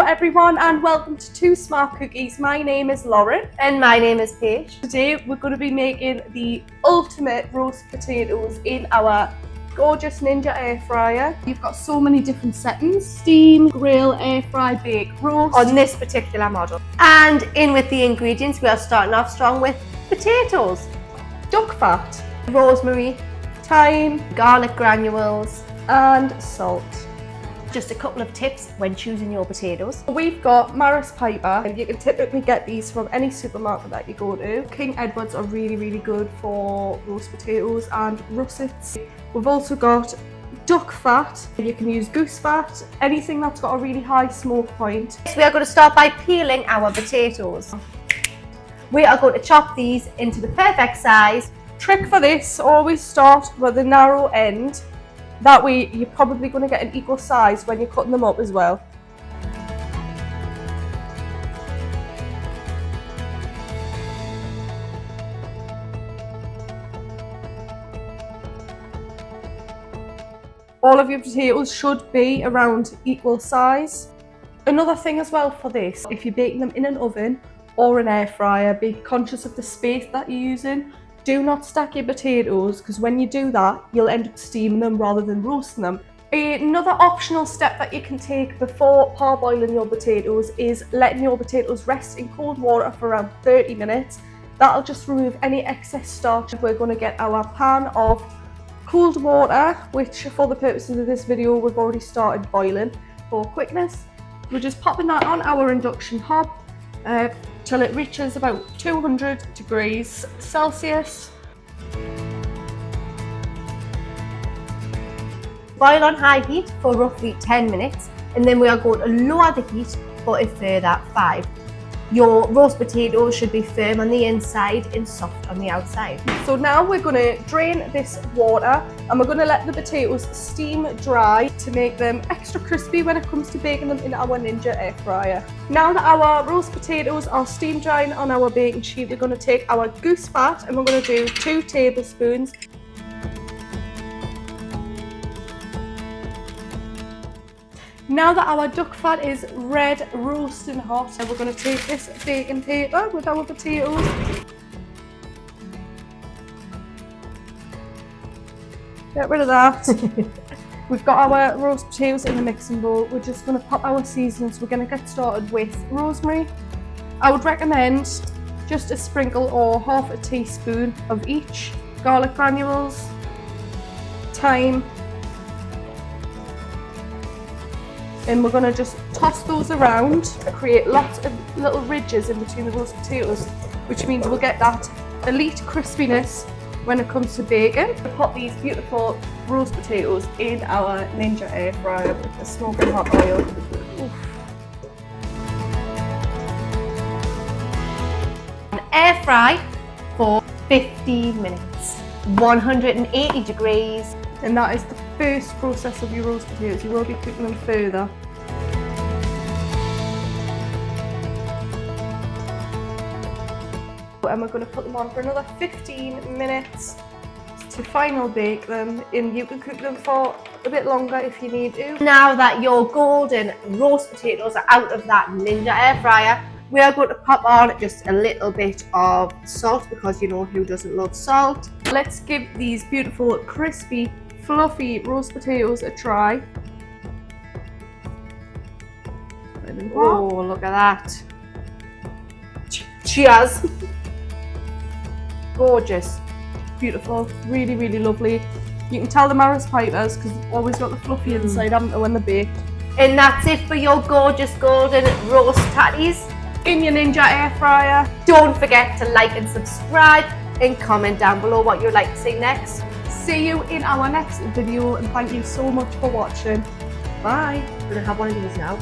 everyone and welcome to Two Smart Cookies. My name is Lauren. And my name is Paige. Today we're going to be making the ultimate roast potatoes in our gorgeous Ninja air fryer. You've got so many different settings: steam, grill, air fry, bake, roast. On this particular model. And in with the ingredients, we are starting off strong with potatoes, duck fat, rosemary, thyme, garlic granules, and salt. Just a couple of tips when choosing your potatoes. We've got Maris Piper, and you can typically get these from any supermarket that you go to. King Edwards are really good for roast potatoes, and russets. We've also got duck fat. You can use goose fat, anything that's got a really high smoke point. So we are going to start by peeling our potatoes. We are going to chop these into the perfect size. Trick for this: always start with the narrow end. That way you're probably going to get an equal size when you're cutting them up as well. All of your potatoes should be around equal size. Another thing as well for this, if you're baking them in an oven or an air fryer, be conscious of the space that you're using. Do not stack your potatoes, because when you do that, you'll end up steaming them rather than roasting them. Another optional step that you can take before parboiling your potatoes is letting your potatoes rest in cold water for around 30 minutes. That'll just remove any excess starch. We're going to get our pan of cold water, which for the purposes of this video, we've already started boiling for quickness. We're just popping that on our induction hob till it reaches about 200 degrees Celsius. Boil on high heat for roughly 10 minutes, and then we are going to lower the heat for a further 5. Your roast potatoes should be firm on the inside and soft on the outside. So now we're going to drain this water and we're going to let the potatoes steam dry to make them extra crispy when it comes to baking them in our Ninja air fryer. Now that our roast potatoes are steam drying on our baking sheet, we're going to take our goose fat and we're going to do 2 tablespoons. Now that our duck fat is red, roasting hot, we're going to take this baking paper with our potatoes. Get rid of that. We've got our roast potatoes in the mixing bowl. We're just going to pop our seasonings. We're going to get started with rosemary. I would recommend just a sprinkle or half a teaspoon of each. Garlic granules, thyme, and we're going to just toss those around to create lots of little ridges in between the roast potatoes, which means we'll get that elite crispiness when it comes to baking. We'll put these beautiful roast potatoes in our Ninja air fryer with the smoking hot oil. Oof. Air fry for 15 minutes, 180 degrees. And that is the first process of your roast potatoes. You will be cooking them further. And we're going to put them on for another 15 minutes to final bake them, and you can cook them for a bit longer if you need to. Now that your golden roast potatoes are out of that Ninja air fryer, we are going to pop on just a little bit of salt, because you know who doesn't love salt. Let's give these beautiful, crispy, fluffy roast potatoes a try. Oh, look at that. Cheers. Gorgeous, beautiful, really lovely. You can tell the Maris Pipers because they've always got the fluffy inside, haven't they, when they're baked. And that's it for your gorgeous golden roast tatties in your Ninja air fryer. Don't forget to like and subscribe and comment down below what you'd like to see next. See you in our next video, and thank you so much for watching. Bye. We're gonna have one of these now.